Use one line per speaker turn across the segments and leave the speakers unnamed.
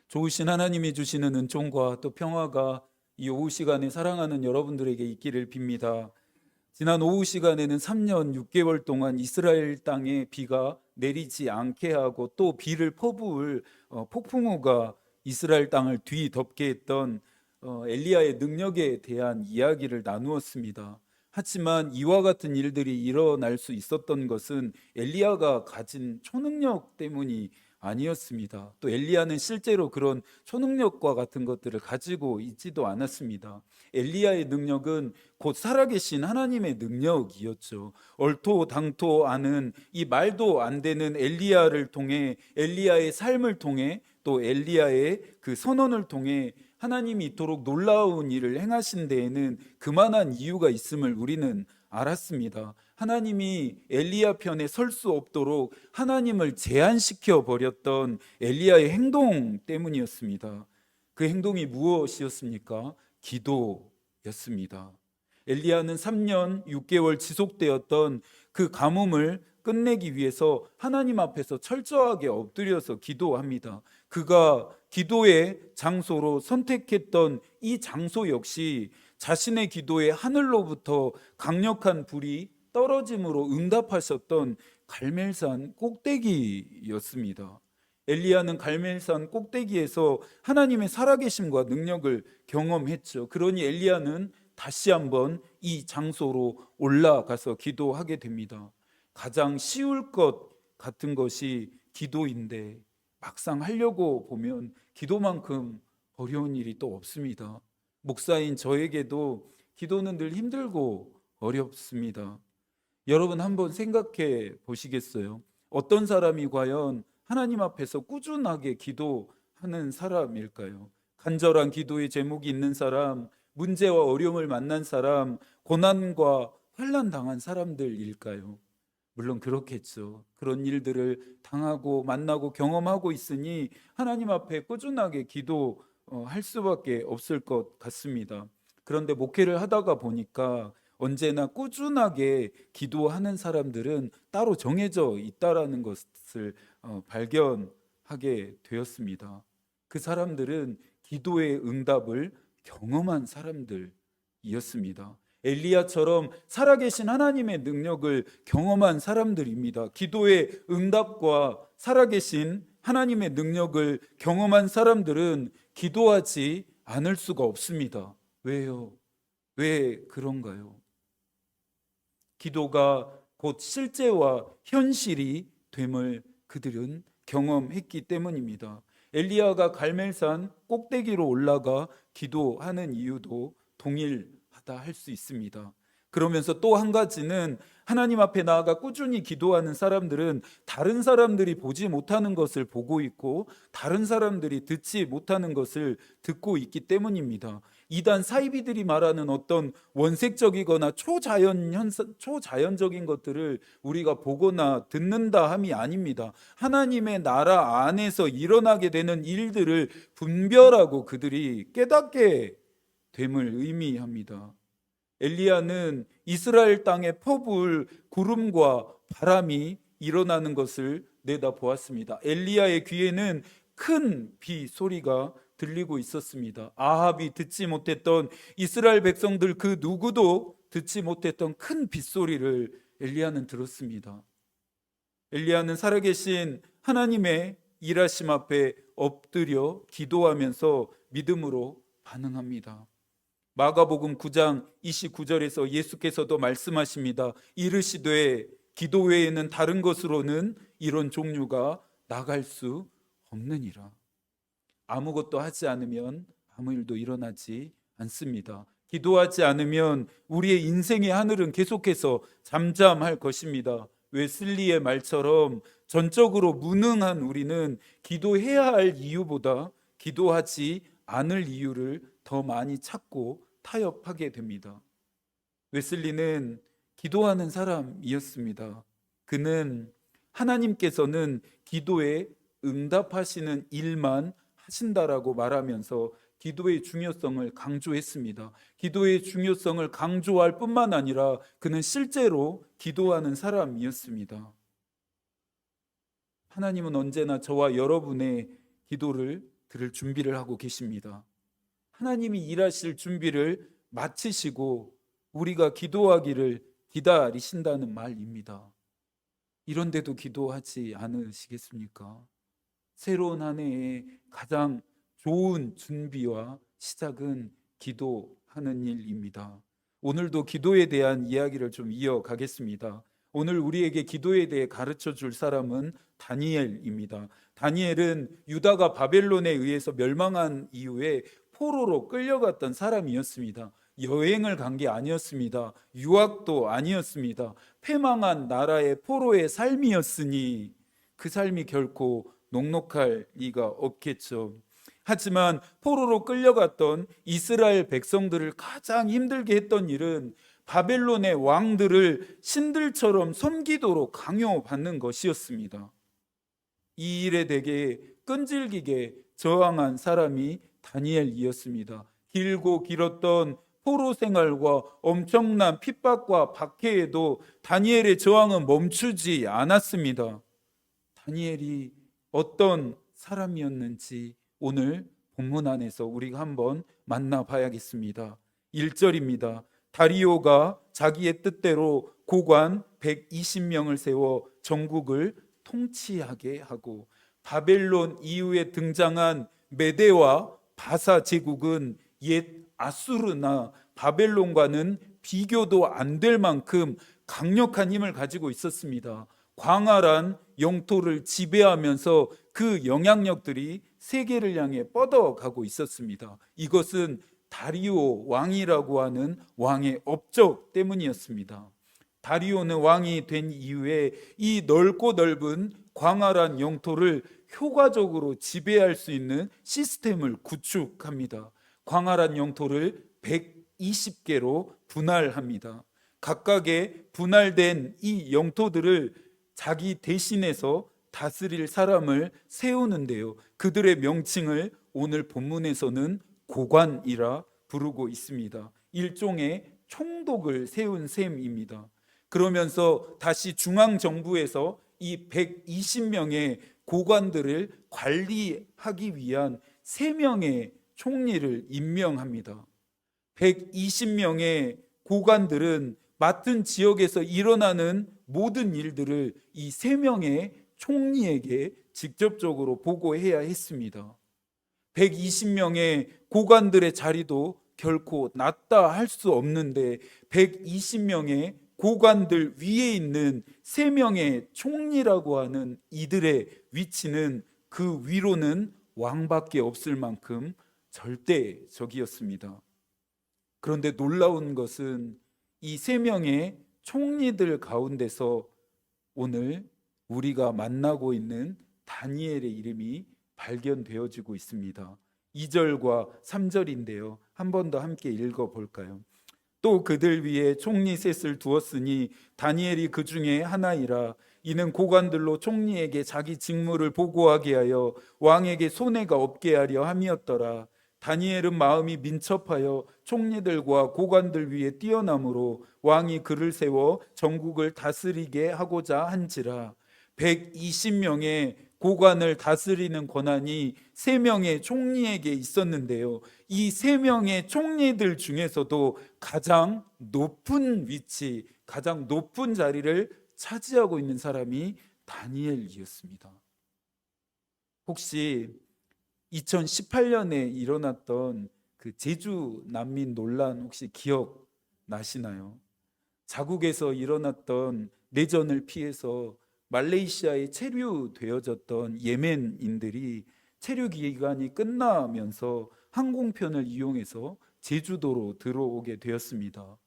좋으신 하나님이 주시는 은총과 또 평화가 이 오후 시간에 사랑하는 여러분들에게 있기를 빕니다. 지난 오후 시간에는 3년 6개월 동안 이스라엘 땅에 비가 내리지 않게 하고 또 비를 퍼부을 폭풍우가 이스라엘 땅을 뒤덮게 했던 엘리야의 능력에 대한 이야기를 나누었습니다. 하지만 이와 같은 일들이 일어날 수 있었던 것은 엘리야가 가진 초능력 때문이 아니었습니다. 또 엘리야는 실제로 그런 초능력과 같은 것들을 가지고 있지도 않았습니다. 엘리야의 능력은 곧 살아계신 하나님의 능력이었죠. 얼토당토 않은 이 말도 안 되는 엘리야를 통해, 엘리야의 삶을 통해, 또 엘리야의 그 선언을 통해 하나님이 이토록 놀라운 일을 행하신 데에는 그만한 이유가 있음을 우리는 알았습니다. 하나님이 엘리야 편에 설 수 없도록 하나님을 제한시켜 버렸던 엘리야의 행동 때문이었습니다. 그 행동이 무엇이었습니까? 기도였습니다. 엘리야는 3년 6개월 지속되었던 그 가뭄을 끝내기 위해서 하나님 앞에서 철저하게 엎드려서 기도합니다. 그가 기도의 장소로 선택했던 이 장소 역시 자신의 기도에 하늘로부터 강력한 불이 떨어짐으로 응답하셨던 갈멜산 꼭대기였습니다. 엘리야는 갈멜산 꼭대기에서 하나님의 살아계심과 능력을 경험했죠. 그러니 엘리야는 다시 한번 이 장소로 올라가서 기도하게 됩니다. 가장 쉬울 것 같은 것이 기도인데 막상 하려고 보면 기도만큼 어려운 일이 또 없습니다. 목사인 저에게도 기도는 늘 힘들고 어렵습니다. 여러분 한번 생각해 보시겠어요? 어떤 사람이 과연 하나님 앞에서 꾸준하게 기도하는 사람일까요? 간절한 기도의 제목이 있는 사람, 문제와 어려움을 만난 사람, 고난과 환난 당한 사람들일까요? 물론 그렇겠죠. 그런 일들을 당하고 만나고 경험하고 있으니 하나님 앞에 꾸준하게 기도할 수밖에 없을 것 같습니다. 그런데 목회를 하다가 보니까 언제나 꾸준하게 기도하는 사람들은 따로 정해져 있다라는 것을 발견하게 되었습니다. 그 사람들은 기도의 응답을 경험한 사람들이었습니다. 엘리야처럼 살아계신 하나님의 능력을 경험한 사람들입니다. 기도의 응답과 살아계신 하나님의 능력을 경험한 사람들은 기도하지 않을 수가 없습니다. 왜요? 왜 그런가요? 기도가 곧 실제와 현실이 됨을 그들은 경험했기 때문입니다. 엘리야가 갈멜산 꼭대기로 올라가 기도하는 이유도 동일하다 할 수 있습니다. 그러면서 또 한 가지는 하나님 앞에 나아가 꾸준히 기도하는 사람들은 다른 사람들이 보지 못하는 것을 보고 있고 다른 사람들이 듣지 못하는 것을 듣고 있기 때문입니다. 이단 사이비들이 말하는 어떤 원색적이거나 초자연적인 것들을 우리가 보거나 듣는다 함이 아닙니다. 하나님의 나라 안에서 일어나게 되는 일들을 분별하고 그들이 깨닫게 됨을 의미합니다. 엘리야는 이스라엘 땅에 퍼부을 구름과 바람이 일어나는 것을 내다보았습니다. 엘리야의 귀에는 큰 비 소리가 들리고 있었습니다. 아합이 듣지 못했던, 이스라엘 백성들 그 누구도 듣지 못했던 큰 빗소리를 엘리야는 들었습니다. 엘리야는 살아계신 하나님의 일하심 앞에 엎드려 기도하면서 믿음으로 반응합니다. 마가복음 9장 29절에서 예수께서도 말씀하십니다. 이르시되 기도 외에는 다른 것으로는 이런 종류가 나갈 수 없느니라. 아무것도 하지 않으면 아무 일도 일어나지 않습니다. 기도하지 않으면 우리의 인생의 하늘은 계속해서 잠잠할 것입니다. 웨슬리의 말처럼 전적으로 무능한 우리는 기도해야 할 이유보다 기도하지 않을 이유를 더 많이 찾고 타협하게 됩니다. 웨슬리는 기도하는 사람이었습니다. 그는 하나님께서는 기도에 응답하시는 일만 하신다라고 말하면서 기도의 중요성을 강조했습니다. 기도의 중요성을 강조할 뿐만 아니라 그는 실제로 기도하는 사람이었습니다. 하나님은 언제나 저와 여러분의 기도를 들을 준비를 하고 계십니다. 하나님이 일하실 준비를 마치시고 우리가 기도하기를 기다리신다는 말입니다. 이런데도 기도하지 않으시겠습니까? 새로운 한 해의 가장 좋은 준비와 시작은 기도하는 일입니다. 오늘도 기도에 대한 이야기를 좀 이어가겠습니다. 오늘 우리에게 기도에 대해 가르쳐 줄 사람은 다니엘입니다. 다니엘은 유다가 바벨론에 의해서 멸망한 이후에 포로로 끌려갔던 사람이었습니다. 여행을 간 게 아니었습니다. 유학도 아니었습니다. 패망한 나라의 포로의 삶이었으니 그 삶이 결코 녹록할 리가 없겠죠. 하지만 포로로 끌려갔던 이스라엘 백성들을 가장 힘들게 했던 일은 바벨론의 왕들을 신들처럼 섬기도록 강요받는 것이었습니다. 이 일에 대해 끈질기게 저항한 사람이 다니엘이었습니다. 길고 길었던 포로 생활과 엄청난 핍박과 박해에도 다니엘의 저항은 멈추지 않았습니다. 다니엘이 어떤 사람이었는지 오늘 본문 안에서 우리가 한번 만나봐야겠습니다. 1절입니다. 다리오가 자기의 뜻대로 고관 120명을 세워 전국을 통치하게 하고, 바벨론 이후에 등장한 메대와 바사 제국은 옛 아수르나 바벨론과는 비교도 안 될 만큼 강력한 힘을 가지고 있었습니다. 광활한 영토를 지배하면서 그 영향력들이 세계를 향해 뻗어가고 있었습니다. 이것은 다리오 왕이라고 하는 왕의 업적 때문이었습니다. 다리오는 왕이 된 이후에 이 넓고 넓은 광활한 영토를 효과적으로 지배할 수 있는 시스템을 구축합니다. 광활한 영토를 120개로 분할합니다. 각각의 분할된 이 영토들을 자기 대신해서 다스릴 사람을 세우는데요, 그들의 명칭을 오늘 본문에서는 고관이라 부르고 있습니다. 일종의 총독을 세운 셈입니다. 그러면서 다시 중앙정부에서 이 120명의 고관들을 관리하기 위한 3명의 총리를 임명합니다. 120명의 고관들은 맡은 지역에서 일어나는 모든 일들을 이 3명의 총리에게 직접적으로 보고해야 했습니다. 120명의 고관들의 자리도 결코 낮다 할 수 없는데 120명의 고관들 위에 있는 3명의 총리라고 하는 이들의 위치는 그 위로는 왕밖에 없을 만큼 절대적이었습니다. 그런데 놀라운 것은 이 3명의 총리들 가운데서 오늘 우리가 만나고 있는 다니엘의 이름이 발견되어지고 있습니다. 2절과 3절인데요. 한 번 더 함께 읽어볼까요? 또 그들 위에 총리 셋을 두었으니 다니엘이 그 중에 하나이라. 이는 고관들로 총리에게 자기 직무를 보고하게 하여 왕에게 손해가 없게 하려 함이었더라. 다니엘은 마음이 민첩하여 총리들과 고관들 위에 뛰어남으로 왕이 그를 세워 전국을 다스리게 하고자 한지라. 120명의 고관을 다스리는 권한이 3명의 총리에게 있었는데요, 이 3명의 총리들 중에서도 가장 높은 위치, 가장 높은 자리를 차지하고 있는 사람이 다니엘이었습니다. 혹시 2018년에 일어났던 그 제주 난민 논란 혹시 기억나시나요? 자국에서 일어났던 내전을 피해서 말레이시아에 체류되어졌던 예멘인들이 체류 기간이 끝나면서 항공편을 이용해서 제주도로 들어오게 되었습니다.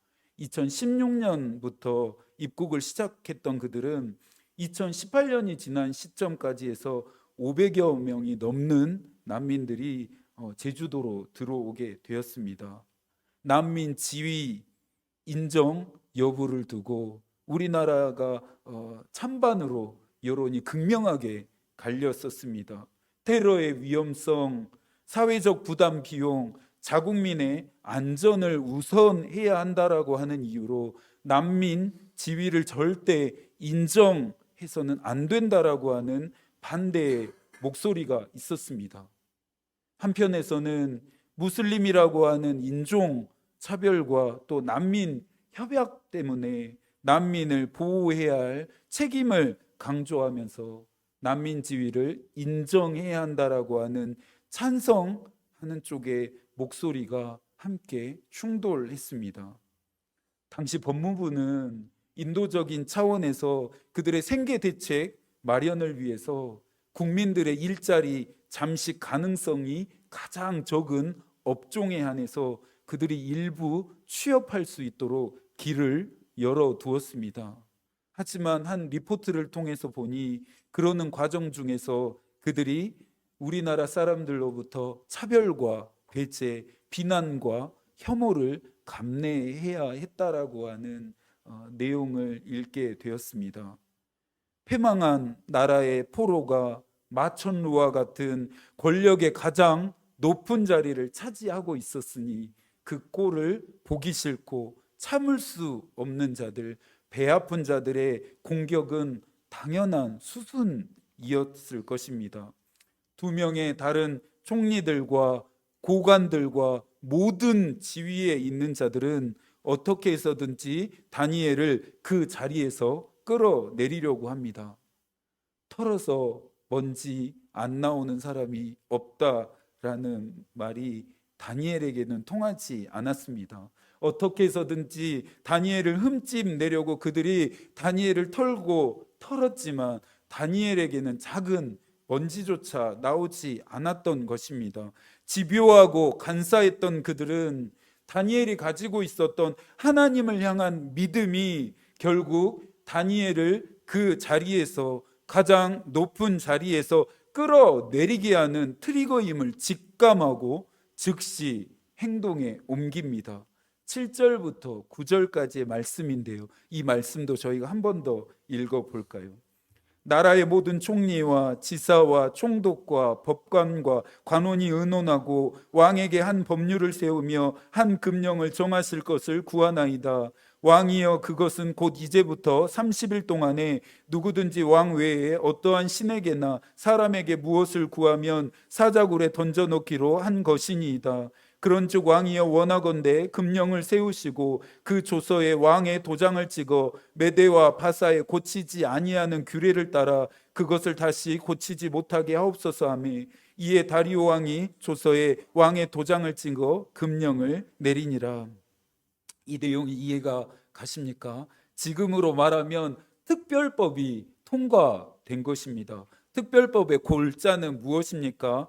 2016년부터 입국을 시작했던 그들은 2018년이 지난 시점까지 해서 500여 명이 넘는 난민들이 제주도로 들어오게 되었습니다. 난민 지위 인정 여부를 두고 우리나라가 찬반으로 여론이 극명하게 갈렸었습니다. 테러의 위험성, 사회적 부담 비용, 자국민의 안전을 우선해야 한다라고 하는 이유로 난민 지위를 절대 인정해서는 안 된다라고 하는 반대의 목소리가 있었습니다. 한편에서는 무슬림이라고 하는 인종 차별과 또 난민 협약 때문에 난민을 보호해야 할 책임을 강조하면서 난민 지위를 인정해야 한다라고 하는 찬성하는 쪽의 목소리가 함께 충돌했습니다. 당시 법무부는 인도적인 차원에서 그들의 생계 대책 마련을 위해서 국민들의 일자리 잠식 가능성이 가장 적은 업종에 한해서 그들이 일부 취업할 수 있도록 길을 열어두었습니다. 하지만 한 리포트를 통해서 보니 그러는 과정 중에서 그들이 우리나라 사람들로부터 차별과 배제, 비난과 혐오를 감내해야 했다라고 하는 내용을 읽게 되었습니다. 패망한 나라의 포로가 마천루와 같은 권력의 가장 높은 자리를 차지하고 있었으니 그 꼴을 보기 싫고 참을 수 없는 자들, 배 아픈 자들의 공격은 당연한 수순이었을 것입니다. 두 명의 다른 총리들과 고관들과 모든 지위에 있는 자들은 어떻게 해서든지 다니엘을 그 자리에서 끌어내리려고 합니다. 털어서 먼지 안 나오는 사람이 없다라는 말이 다니엘에게는 통하지 않았습니다. 어떻게 해서든지 다니엘을 흠집내려고 그들이 다니엘을 털었지만 다니엘에게는 작은 먼지조차 나오지 않았던 것입니다. 집요하고 간사했던 그들은 다니엘이 가지고 있었던 하나님을 향한 믿음이 결국 다니엘을 그 자리에서, 가장 높은 자리에서 끌어내리게 하는 트리거임을 직감하고 즉시 행동에 옮깁니다. 7절부터 9절까지의 말씀인데요, 이 말씀도 저희가 한 번 더 읽어볼까요? 나라의 모든 총리와 지사와 총독과 법관과 관원이 의논하고 왕에게 한 법률을 세우며 한 금령을 정하실 것을 구하나이다. 왕이여, 그것은 곧 이제부터 30일 동안에 누구든지 왕 외에 어떠한 신에게나 사람에게 무엇을 구하면 사자굴에 던져놓기로 한 것이니이다. 그런즉 왕이여, 원하건대 금령을 세우시고 그 조서에 왕의 도장을 찍어 메대와 바사에 고치지 아니하는 규례를 따라 그것을 다시 고치지 못하게 하옵소서 하며, 이에 다리오 왕이 조서에 왕의 도장을 찍어 금령을 내리니라. 이 내용이 이해가 가십니까? 지금으로 말하면 특별법이 통과된 것입니다. 특별법의 골자는 무엇입니까?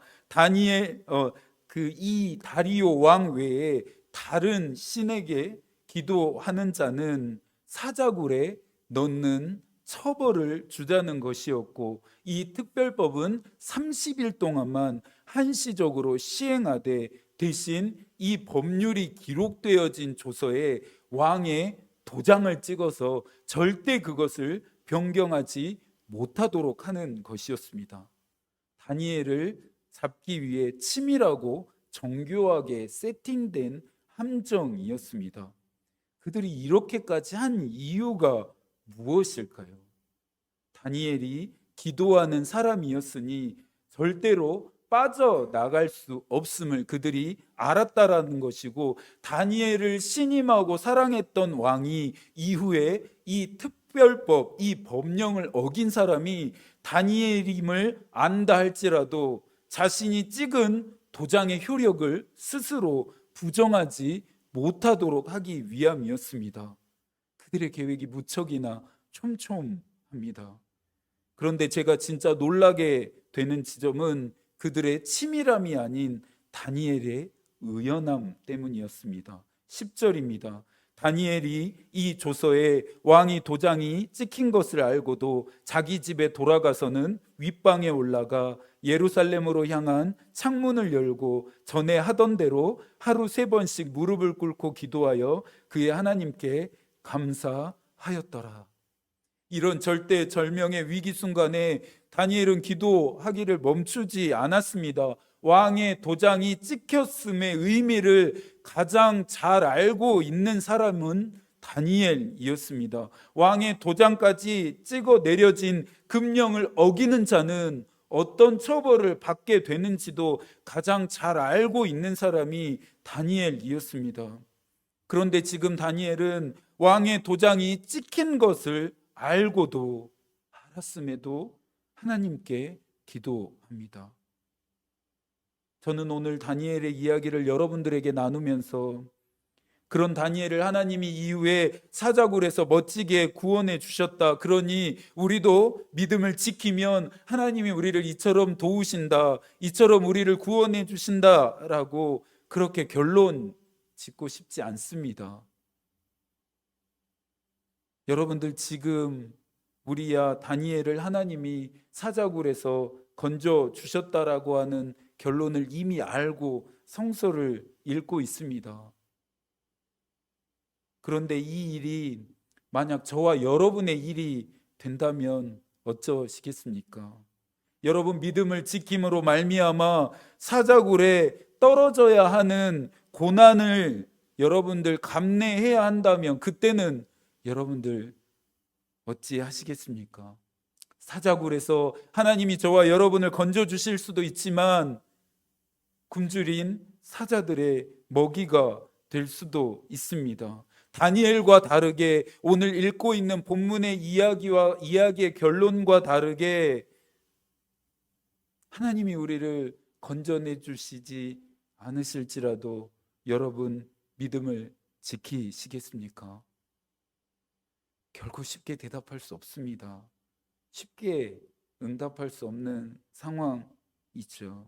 이 다리오 왕 외에 다른 신에게 기도하는 자는 사자굴에 넣는 처벌을 주자는 것이었고, 이 특별법은 30일 동안만 한시적으로 시행하되 대신 이 법률이 기록되어진 조서에 왕의 도장을 찍어서 절대 그것을 변경하지 못하도록 하는 것이었습니다. 다니엘을 잡기 위해 치밀하고 정교하게 세팅된 함정이었습니다. 그들이 이렇게까지 한 이유가 무엇일까요? 다니엘이 기도하는 사람이었으니 절대로 빠져나갈 수 없음을 그들이 알았다라는 것이고, 다니엘을 신임하고 사랑했던 왕이 이후에 이 특별법, 이 법령을 어긴 사람이 다니엘임을 안다 할지라도 자신이 찍은 도장의 효력을 스스로 부정하지 못하도록 하기 위함이었습니다. 그들의 계획이 무척이나 촘촘합니다. 그런데 제가 진짜 놀라게 되는 지점은 그들의 치밀함이 아닌 다니엘의 의연함 때문이었습니다. 10절입니다. 다니엘이 이 조서에 왕이 도장이 찍힌 것을 알고도 자기 집에 돌아가서는 윗방에 올라가 예루살렘으로 향한 창문을 열고 전에 하던 대로 하루 3번씩 무릎을 꿇고 기도하여 그의 하나님께 감사하였더라. 이런 절대절명의 위기 순간에 다니엘은 기도하기를 멈추지 않았습니다. 왕의 도장이 찍혔음의 의미를 가장 잘 알고 있는 사람은 다니엘이었습니다. 왕의 도장까지 찍어 내려진 금령을 어기는 자는 어떤 처벌을 받게 되는지도 가장 잘 알고 있는 사람이 다니엘이었습니다. 그런데 지금 다니엘은 왕의 도장이 찍힌 것을 알고도, 알았음에도 하나님께 기도합니다. 저는 오늘 다니엘의 이야기를 여러분들에게 나누면서 그런 다니엘을 하나님이 이후에 사자굴에서 멋지게 구원해 주셨다. 그러니 우리도 믿음을 지키면 하나님이 우리를 이처럼 도우신다. 이처럼 우리를 구원해 주신다라고 그렇게 결론 짓고 싶지 않습니다. 여러분들 지금 우리야 다니엘을 하나님이 사자굴에서 건져 주셨다라고 하는 결론을 이미 알고 성서를 읽고 있습니다. 그런데 이 일이 만약 저와 여러분의 일이 된다면 어쩌시겠습니까? 여러분 믿음을 지킴으로 말미암아 사자굴에 떨어져야 하는 고난을 여러분들 감내해야 한다면 그때는 여러분들 어찌 하시겠습니까? 사자굴에서 하나님이 저와 여러분을 건져 주실 수도 있지만 굶주린 사자들의 먹이가 될 수도 있습니다. 다니엘과 다르게 오늘 읽고 있는 본문의 이야기의 결론과 다르게 하나님이 우리를 건져내 주시지 않으실지라도 여러분 믿음을 지키시겠습니까? 결코 쉽게 대답할 수 없습니다. 쉽게 응답할 수 없는 상황이죠.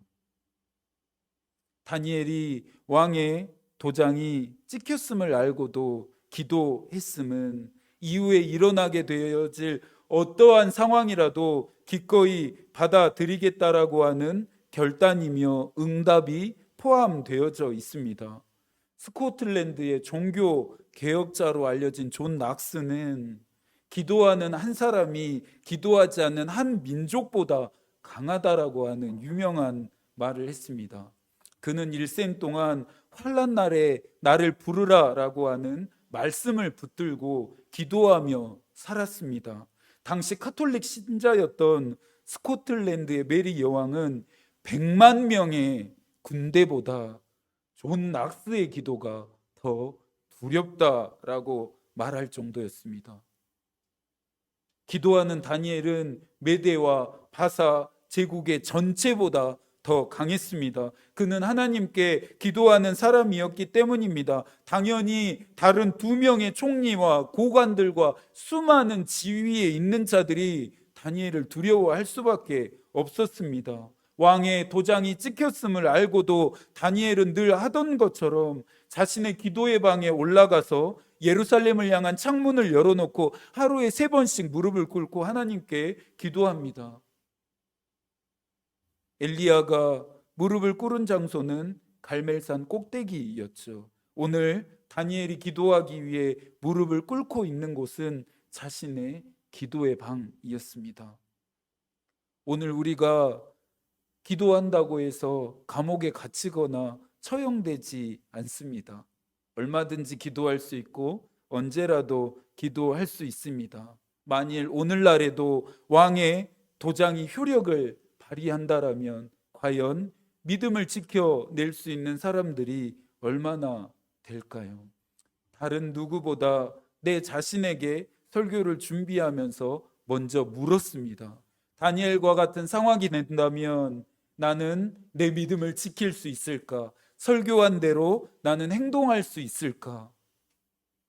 다니엘이 왕의 도장이 찍혔음을 알고도 기도했음은 이후에 일어나게 되어질 어떠한 상황이라도 기꺼이 받아들이겠다라고 하는 결단이며 응답이 포함되어져 있습니다. 스코틀랜드의 종교 개혁자로 알려진 존 낙스는 기도하는 한 사람이 기도하지 않는 한 민족보다 강하다라고 하는 유명한 말을 했습니다. 그는 일생 동안 환난 날에 나를 부르라라고 하는 말씀을 붙들고 기도하며 살았습니다. 당시 카톨릭 신자였던 스코틀랜드의 메리 여왕은 100만 명의 군대보다 존 낙스의 기도가 더 두렵다라고 말할 정도였습니다. 기도하는 다니엘은 메대와 바사 제국의 전체보다 더 강했습니다. 그는 하나님께 기도하는 사람이었기 때문입니다. 당연히 다른 2명의 총리와 고관들과 수많은 지위에 있는 자들이 다니엘을 두려워할 수밖에 없었습니다. 왕의 도장이 찍혔음을 알고도 다니엘은 늘 하던 것처럼 자신의 기도의 방에 올라가서 예루살렘을 향한 창문을 열어놓고 하루에 3번씩 무릎을 꿇고 하나님께 기도합니다. 엘리야가 무릎을 꿇은 장소는 갈멜산 꼭대기였죠. 오늘 다니엘이 기도하기 위해 무릎을 꿇고 있는 곳은 자신의 기도의 방이었습니다. 오늘 우리가 기도한다고 해서 감옥에 갇히거나 처형되지 않습니다. 얼마든지 기도할 수 있고 언제라도 기도할 수 있습니다. 만일 오늘날에도 왕의 도장이 효력을 발휘한다라면 과연 믿음을 지켜낼 수 있는 사람들이 얼마나 될까요? 다른 누구보다 내 자신에게 설교를 준비하면서 먼저 물었습니다. 다니엘과 같은 상황이 된다면 나는 내 믿음을 지킬 수 있을까? 설교한 대로 나는 행동할 수 있을까?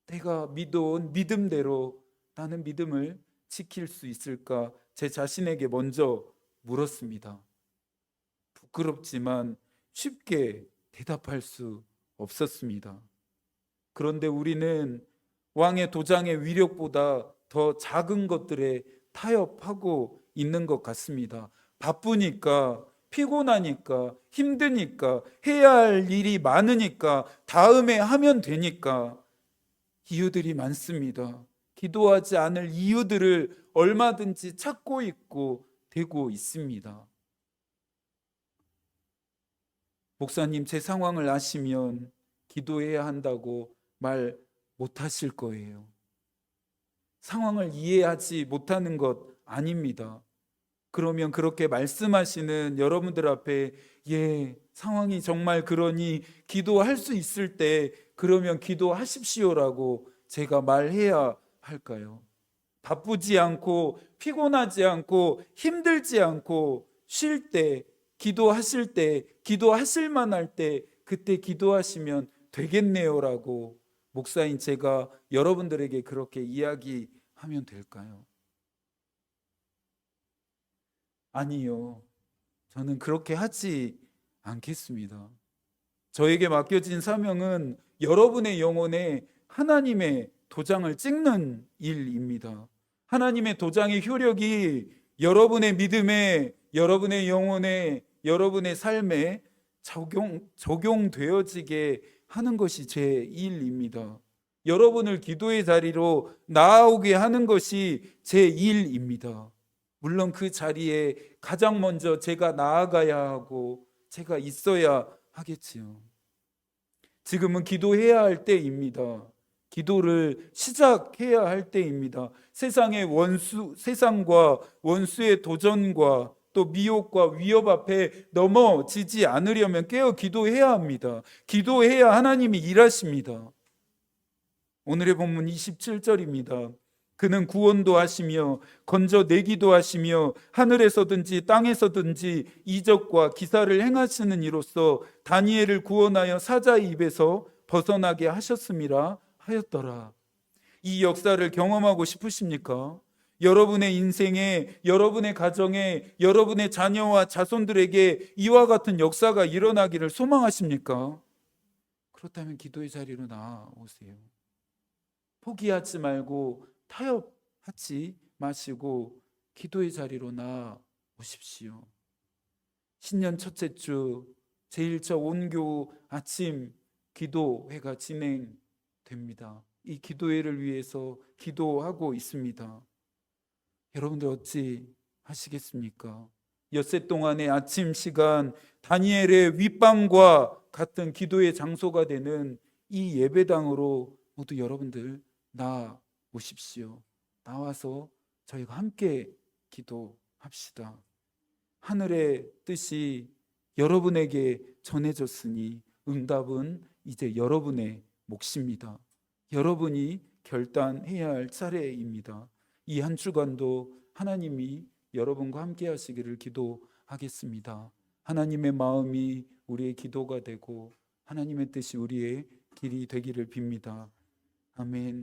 내가 믿어온 믿음대로 나는 믿음을 지킬 수 있을까? 제 자신에게 먼저 물었습니다. 부끄럽지만 쉽게 대답할 수 없었습니다. 그런데 우리는 왕의 도장의 위력보다 더 작은 것들에 타협하고 있는 것 같습니다. 바쁘니까, 피곤하니까, 힘드니까, 해야 할 일이 많으니까, 다음에 하면 되니까 이유들이 많습니다. 기도하지 않을 이유들을 얼마든지 찾고 있고 되고 있습니다. 목사님, 제 상황을 아시면 기도해야 한다고 말 못하실 거예요. 상황을 이해하지 못하는 것 아닙니다. 그러면 그렇게 말씀하시는 여러분들 앞에 예, 상황이 정말 그러니 기도할 수 있을 때 그러면 기도하십시오라고 제가 말해야 할까요? 바쁘지 않고 피곤하지 않고 힘들지 않고 쉴 때, 기도하실 때, 기도하실 만할 때 그때 기도하시면 되겠네요라고 목사인 제가 여러분들에게 그렇게 이야기하면 될까요? 아니요. 저는 그렇게 하지 않겠습니다. 저에게 맡겨진 사명은 여러분의 영혼에 하나님의 도장을 찍는 일입니다. 하나님의 도장의 효력이 여러분의 믿음에, 여러분의 영혼에, 여러분의 삶에 적용되어지게 하는 것이 제 일입니다. 여러분을 기도의 자리로 나아오게 하는 것이 제 일입니다. 물론 그 자리에 가장 먼저 제가 나아가야 하고 제가 있어야 하겠지요. 지금은 기도해야 할 때입니다. 기도를 시작해야 할 때입니다. 세상과 원수의 도전과 또 미혹과 위협 앞에 넘어지지 않으려면 깨어 기도해야 합니다. 기도해야 하나님이 일하십니다. 오늘의 본문 27절입니다. 그는 구원도 하시며 건져내기도 하시며 하늘에서든지 땅에서든지 이적과 기사를 행하시는 이로써 다니엘을 구원하여 사자의 입에서 벗어나게 하셨음이라 하였더라. 이 역사를 경험하고 싶으십니까? 여러분의 인생에, 여러분의 가정에, 여러분의 자녀와 자손들에게 이와 같은 역사가 일어나기를 소망하십니까? 그렇다면 기도의 자리로 나아오세요. 포기하지 말고 타협하지 마시고 기도의 자리로 나아오십시오. 신년 첫째 주 제1차 온교 아침 기도회가 진행됩니다. 이 기도회를 위해서 기도하고 있습니다. 여러분들 어찌 하시겠습니까? 엿새 동안의 아침 시간 다니엘의 윗방과 같은 기도의 장소가 되는 이 예배당으로 모두 여러분들 나오십시오. 나와서 저희가 함께 기도합시다. 하늘의 뜻이 여러분에게 전해졌으니 응답은 이제 여러분의 몫입니다. 여러분이 결단해야 할 차례입니다. 이 한 주간도 하나님이 여러분과 함께 하시기를 기도하겠습니다. 하나님의 마음이 우리의 기도가 되고 하나님의 뜻이 우리의 길이 되기를 빕니다. 아멘.